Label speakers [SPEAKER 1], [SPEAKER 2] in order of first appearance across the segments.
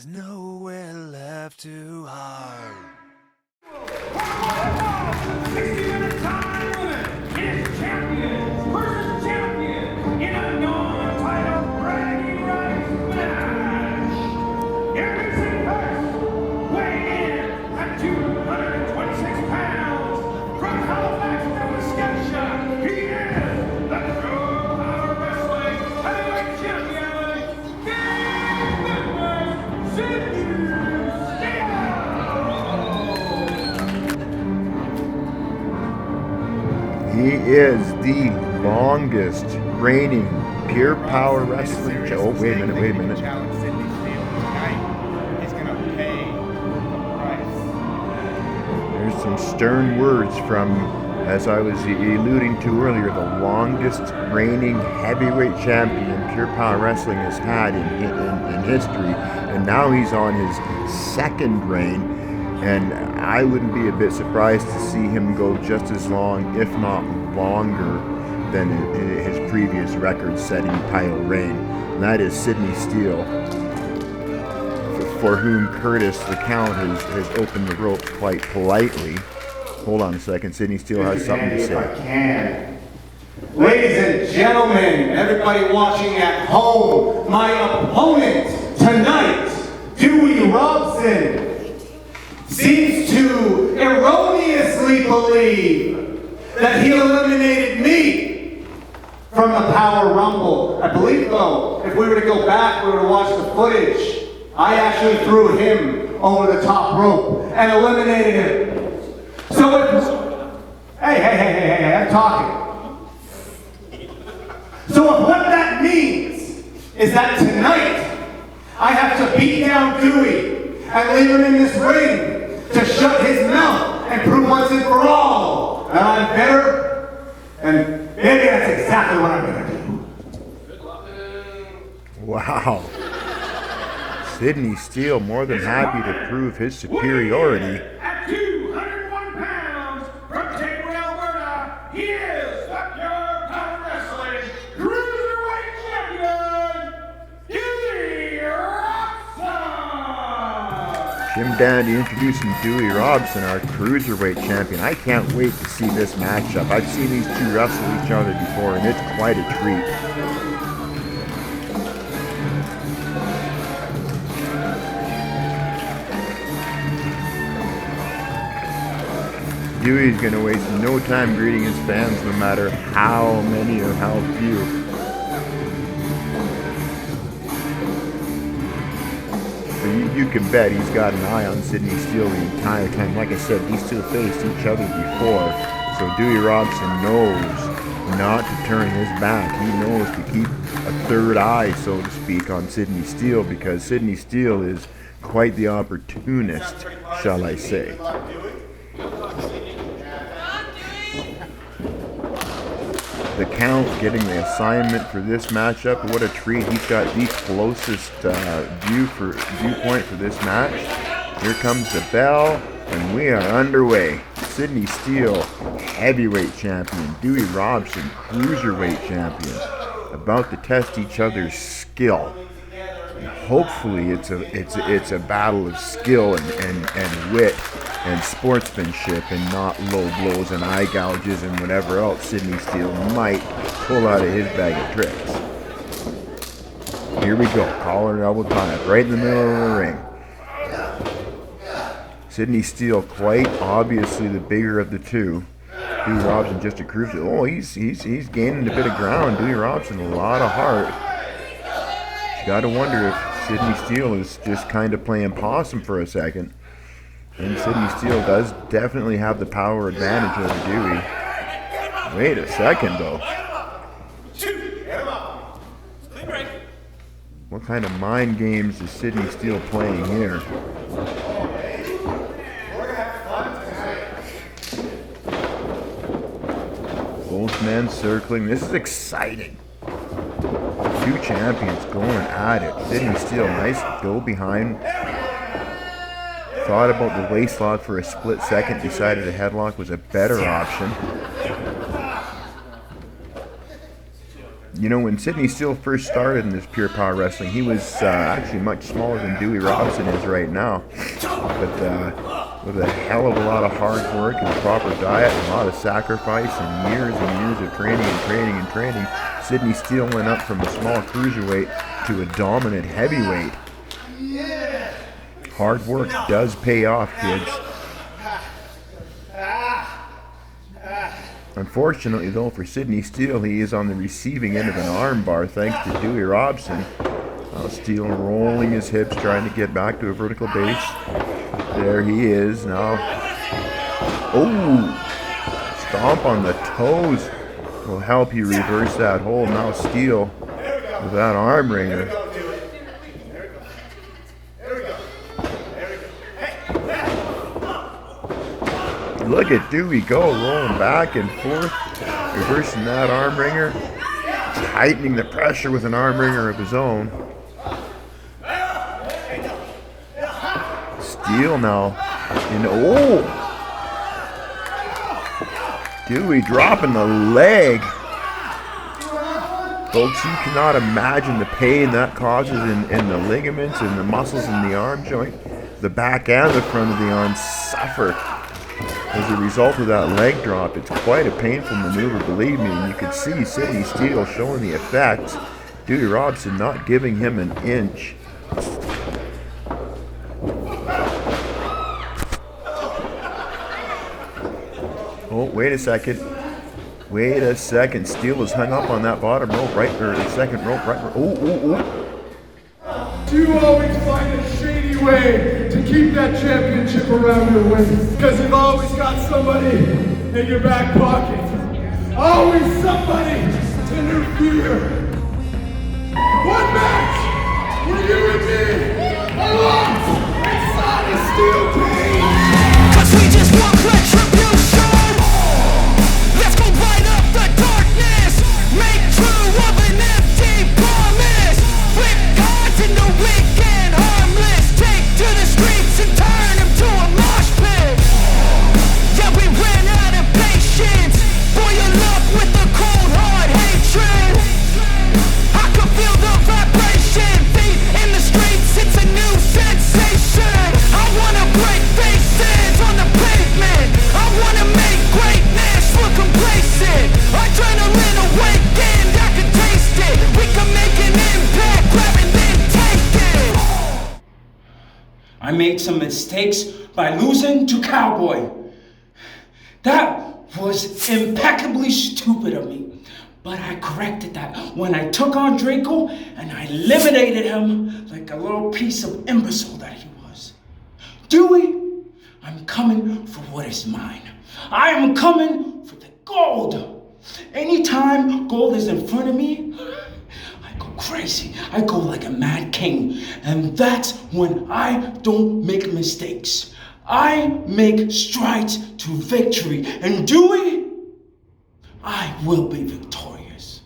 [SPEAKER 1] There's nowhere left to hide.
[SPEAKER 2] 60-minute time limit. His champion versus champion in a non-title bragging rights match. Introducing first, weighing in at 226 pounds from Halifax, Nova Scotia. He is the Power Wrestling Heavyweight Champion,
[SPEAKER 3] He is the longest reigning pure power wrestling. Oh, wait a minute. There's some stern words from, as I was alluding to earlier, the longest reigning heavyweight champion pure power wrestling has had in history, and now he's on his second reign. And I wouldn't be a bit surprised to see him go just as long, if not longer, than his previous record-setting title reign. And that is Sidney Steele, for whom Curtis the Count has opened the ropes quite politely. Hold on a second, Sidney Steele has something to say.
[SPEAKER 4] If I can. Ladies and gentlemen, everybody watching at home, my opponent tonight, Dewey Robson, seems to erroneously believe that he eliminated me from the Power Rumble. I believe, though, if we were to go back, we were to watch the footage, I actually threw him over the top rope and eliminated him. So hey, I'm talking. So what that means is that tonight, I have to beat down Dewey and leave him in this ring to shut his mouth and prove once and for all that I'm better, and maybe that's exactly what I'm going to do.
[SPEAKER 3] Wow. Sidney Steele more than happy to prove his superiority.
[SPEAKER 2] At 201 pounds from Dewey, Alberta, he is the Pure Power Wrestling Cruiserweight Champion, Dewey Robson.
[SPEAKER 3] Jim Dandy introducing Dewey Robson, our Cruiserweight champion. I can't wait to see this matchup. I've seen these two wrestle each other before, and it's quite a treat. Dewey's going to waste no time greeting his fans, no matter how many or how few. But you can bet he's got an eye on Sidney Steele the entire time. Like I said, these two faced each other before, so Dewey Robson knows not to turn his back. He knows to keep a third eye, so to speak, on Sidney Steele, because Sidney Steele is quite the opportunist, shall I say. The Count getting the assignment for this matchup. What a treat. He's got the closest viewpoint for this match. Here comes the bell, and we are underway. Sidney Steele, heavyweight champion. Dewey Robson, cruiserweight champion. About to test each other's skill. And hopefully it's a battle of skill and wit and sportsmanship, and not low blows and eye gouges and whatever else Sidney Steele might pull out of his bag of tricks. Here we go, collar and elbow tie, right in the middle of the ring. Sidney Steele, quite obviously the bigger of the two. Dewey Robson just a cruiser. Oh, he's gaining a bit of ground. Dewey Robson, a lot of heart. You got to wonder if Sidney Steele is just kind of playing possum for a second. And Sidney Steele does definitely have the power advantage over Dewey. Wait a second, though. What kind of mind games is Sidney Steele playing here? Both men circling. This is exciting. Two champions going at it. Sidney Steele, nice go behind. Thought about the waist lock for a split second, decided a headlock was a better option. You know, when Sidney Steele first started in this pure power wrestling, he was actually much smaller than Dewey Robson is right now. But with a hell of a lot of hard work and proper diet and a lot of sacrifice and years of training, Sidney Steele went up from a small cruiserweight to a dominant heavyweight. Hard work does pay off, kids. Unfortunately, though, for Sidney Steele, he is on the receiving end of an armbar thanks to Dewey Robson. Steele rolling his hips, trying to get back to a vertical base. There he is now. Oh! Stomp on the toes will help you reverse that hold. Now Steele with that arm wringer. Look at Dewey go, rolling back and forth, reversing that arm wringer, tightening the pressure with an arm wringer of his own. Steele now, Dewey dropping the leg. Folks, you cannot imagine the pain that causes in the ligaments and the muscles in the arm joint. The back and the front of the arm suffer as a result of that leg drop. It's quite a painful maneuver, believe me, and you can see Sidney Steele showing the effects. Dewey Robson not giving him an inch. Oh, wait a second. Steele was hung up on that bottom rope, second rope, right.
[SPEAKER 2] You always find a shady way to keep that championship around your waist. Because you've always got somebody in your back pocket. Always somebody to interfere. One match where you and me are locked inside a steel cage. Cause we just want retribution. Let's go light up the darkness. Make true of an empty promise. Flip gods into weekend harmless. Take to the streets and turn them to a mosh pit. Yeah, we ran out of patience. Boil up with the cold hard hatred. I can feel the vibration. Feet in the streets, it's a new sensation. I wanna break faces on the pavement. I wanna make greatness look complacent. Adrenaline awakened, I can taste it. We can make an impact, grab and then take it. I made some mistakes by losing to Cowboy. That was impeccably stupid of me. But I corrected that when I took on Draco and I eliminated him like a little piece of imbecile that he was. Dewey, I'm coming for what is mine. I am coming for the gold. Anytime gold is in front of me, I go crazy. I go like a mad king. And that's when I don't make mistakes. I make strides to victory. And Dewey, I will be victorious.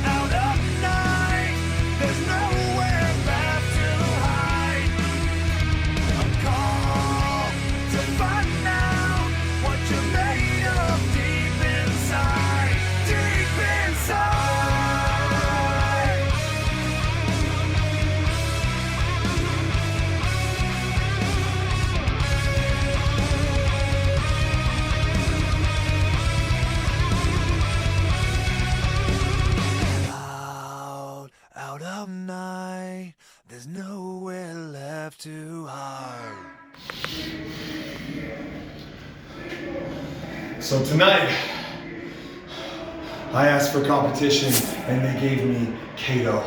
[SPEAKER 1] Out of night, there's nowhere left to hide. A call to find out what you're made of deep inside. Deep inside. Out of night, there's nowhere left to hide.
[SPEAKER 2] So tonight, I asked for competition and they gave me Kato.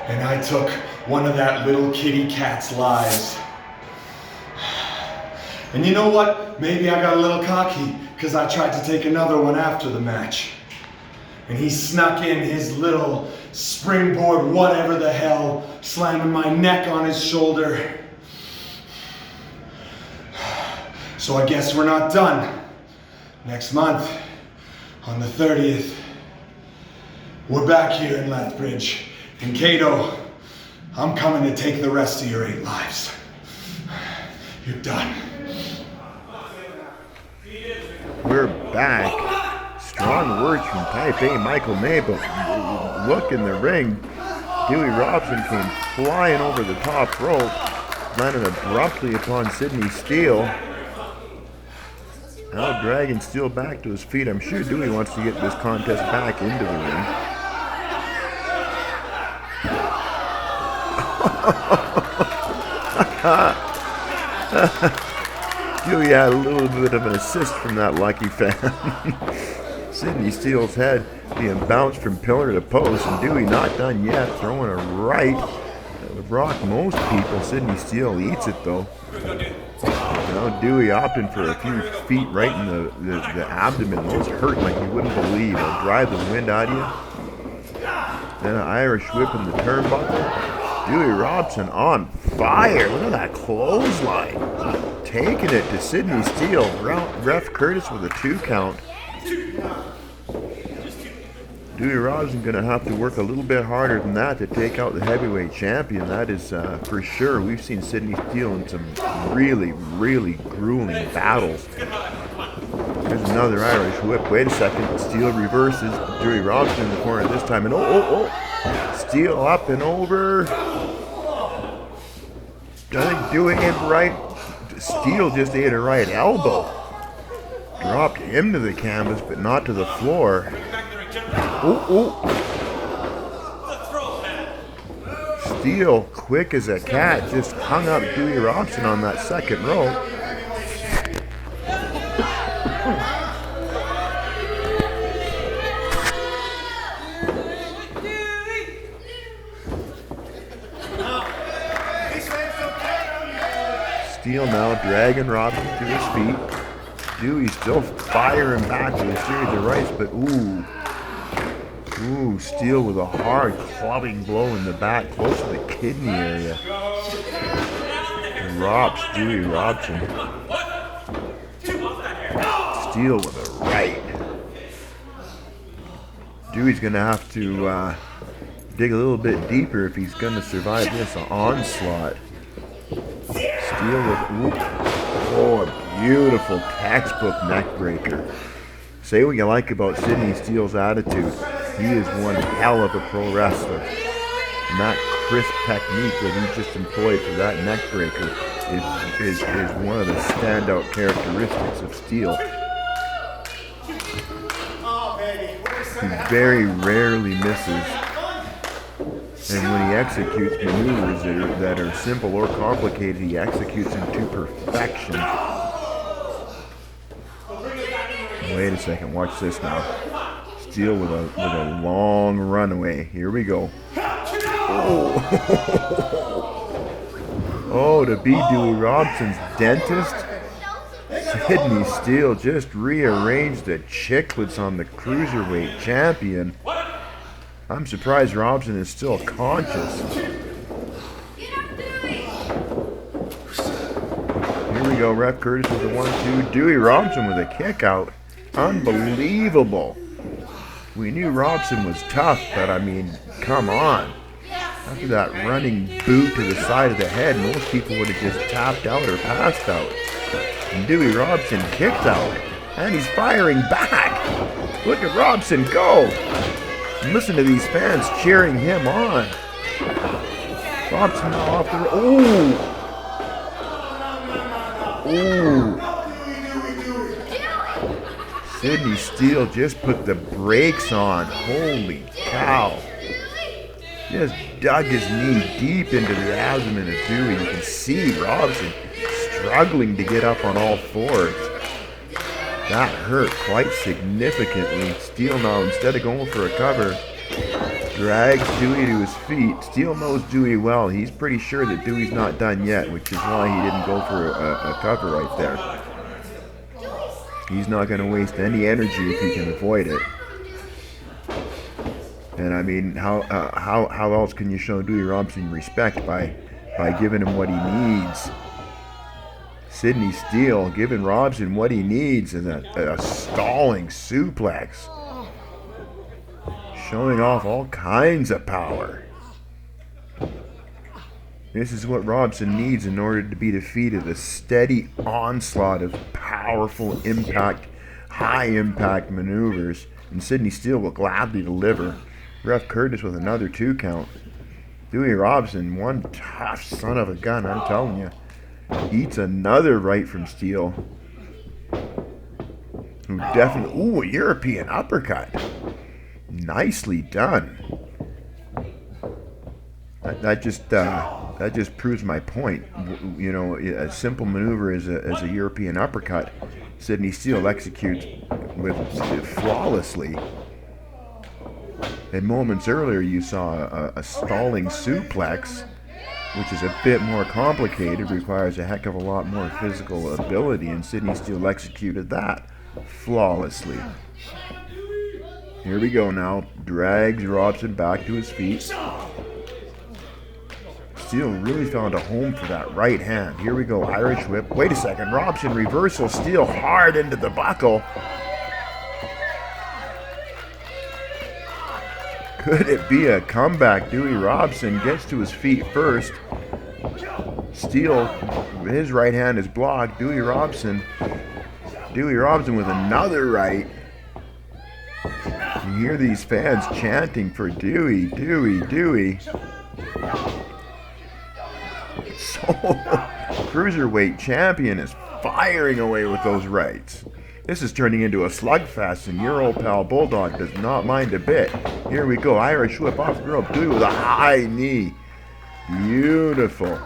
[SPEAKER 2] And I took one of that little kitty cat's lies. And you know what? Maybe I got a little cocky because I tried to take another one after the match. And he snuck in his little springboard, whatever the hell, slamming my neck on his shoulder. So I guess we're not done. Next month, on the 30th, we're back here in Lethbridge. And Kato, I'm coming to take the rest of your 8 lives. You're done.
[SPEAKER 3] We're back. Strong words from Type A Michael May, but look in the ring. Dewey Robson came flying over the top rope, landed abruptly upon Sidney Steele. Now dragging Steele back to his feet. I'm sure Dewey wants to get this contest back into the ring. Dewey had a little bit of an assist from that lucky fan. Sidney Steele's head being bounced from pillar to post, and Dewey not done yet, throwing a right. That would rock most people. Sidney Steele eats it though. Now Dewey opting for a few feet right in the abdomen. Those hurt like you wouldn't believe. It'll drive the wind out of you. Then an Irish whip in the turnbuckle. Dewey Robson on fire. Look at that clothesline. Taking it to Sidney Steele. Ref Curtis with a 2 count. Dewey Robson going to have to work a little bit harder than that to take out the heavyweight champion. That is for sure. We've seen Sidney Steele in some really, really grueling battles. There's another Irish whip. Wait a second. Steele reverses. Dewey Robson in the corner this time. And Steele up and over. I think Dewey aimed right. Steele just ate a right elbow. Dropped him to the canvas, but not to the floor. Steele, quick as a cat, just hung up Dewey Robson on that second rope. Steele now dragging Robson to his feet. Dewey still firing back with a series of rights, but Steele with a hard clubbing blow in the back, close to the kidney area. Drops Dewey Robson. Steele with a right. Dewey's going to have to dig a little bit deeper if he's going to survive this onslaught. Steele with, a beautiful textbook neck breaker. Say what you like about Sidney Steele's attitude. He is one hell of a pro wrestler. And that crisp technique that he just employed for that neck breaker is one of the standout characteristics of Steele. He very rarely misses. And when he executes maneuvers that are simple or complicated, he executes them to perfection. Wait a second, watch this now. Steele with a long runaway. Here we go. To be Dewey Robson's dentist? Sidney Steele just rearranged the chiclets on the Cruiserweight champion. I'm surprised Robson is still conscious. Here we go, Ref Curtis with the 1-2. Dewey Robson with a kick out. Unbelievable. We knew Robson was tough, but I mean, come on. After that running boot to the side of the head, most people would have just tapped out or passed out. And Dewey Robson kicked out. And he's firing back. Look at Robson go. And listen to these fans cheering him on. Robson now off the... Sidney Steele just put the brakes on. Holy cow. Just dug his knee deep into the abdomen of Dewey. You can see Robson struggling to get up on all fours. That hurt quite significantly. Steele now, instead of going for a cover, drags Dewey to his feet. Steele knows Dewey well. He's pretty sure that Dewey's not done yet, which is why he didn't go for a cover right there. He's not going to waste any energy if he can avoid it. And I mean, how else can you show Dewey Robson respect by giving him what he needs? Sidney Steele giving Robson what he needs is a stalling suplex. Showing off all kinds of power. This is what Robson needs in order to be defeated. A steady onslaught of powerful impact, high impact maneuvers. And Sidney Steele will gladly deliver. Ref Curtis with another 2 count. Dewey Robson, one tough son of a gun, I'm telling you. Eats another right from Steele. Who definitely, ooh, a European uppercut. Nicely done. That just proves my point. You know, a simple maneuver is a European uppercut. Sidney Steele executes with flawlessly. And moments earlier, you saw a stalling suplex, which is a bit more complicated, requires a heck of a lot more physical ability, and Sidney Steele executed that flawlessly. Here we go now. Drags Robson back to his feet. Steele really found a home for that right hand. Here we go, Irish whip. Wait a second, Robson reversal. Steele hard into the buckle. Could it be a comeback? Dewey Robson gets to his feet first. Steele, his right hand is blocked. Dewey Robson with another right. You hear these fans chanting for Dewey, Dewey, Dewey. So, Cruiserweight champion is firing away with those rights. This is turning into a slugfest, and your old pal Bulldog does not mind a bit. Here we go, Irish whip off the rope, Dewey with a high knee. Beautiful.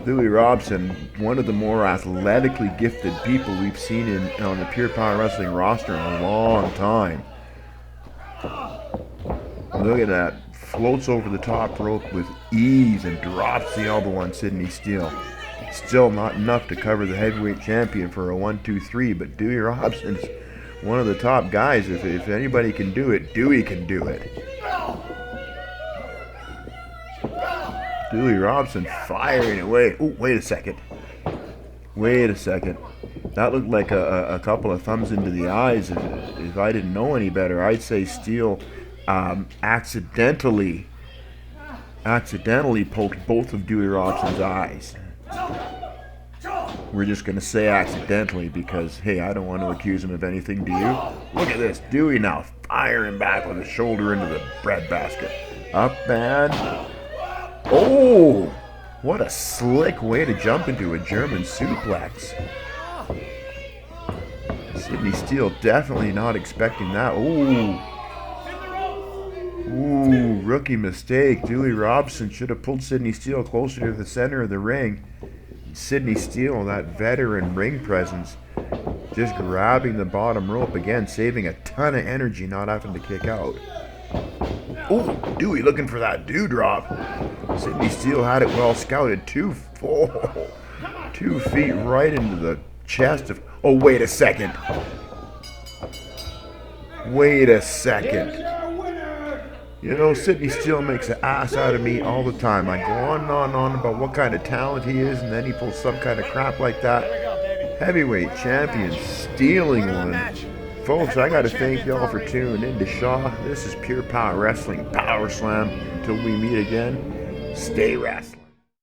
[SPEAKER 3] Dewey Robson, one of the more athletically gifted people we've seen on the Pure Power Wrestling roster in a long time. Look at that. Floats over the top rope with ease and drops the elbow on Sidney Steele. Still not enough to cover the heavyweight champion for a 1-2-3, but Dewey Robson's one of the top guys. If anybody can do it, Dewey can do it. Dewey Robson firing away. Oh, wait a second. Wait a second. That looked like a couple of thumbs into the eyes. If I didn't know any better, I'd say Steele accidentally poked both of Dewey Robson's eyes. We're just going to say accidentally because, hey, I don't want to accuse him of anything, do you? Look at this. Dewey now firing back with a shoulder into the breadbasket. Up and... oh! What a slick way to jump into a German suplex. Sidney Steele definitely not expecting that. Ooh. Ooh, rookie mistake. Dewey Robson should have pulled Sidney Steele closer to the center of the ring. Sidney Steele, that veteran ring presence, just grabbing the bottom rope again, saving a ton of energy, not having to kick out. Ooh, Dewey looking for that dewdrop. Sidney Steele had it well scouted. 2 feet right into the chest of... oh, wait a second. Wait a second. You know, Sidney Steele makes an ass out of me all the time. I go on and on and on about what kind of talent he is, and then he pulls some kind of crap like that. Heavyweight champion stealing one. Folks, I got to thank y'all for tuning in to Shaw. This is Pure Power Wrestling Power Slam. Until we meet again, stay wrestling.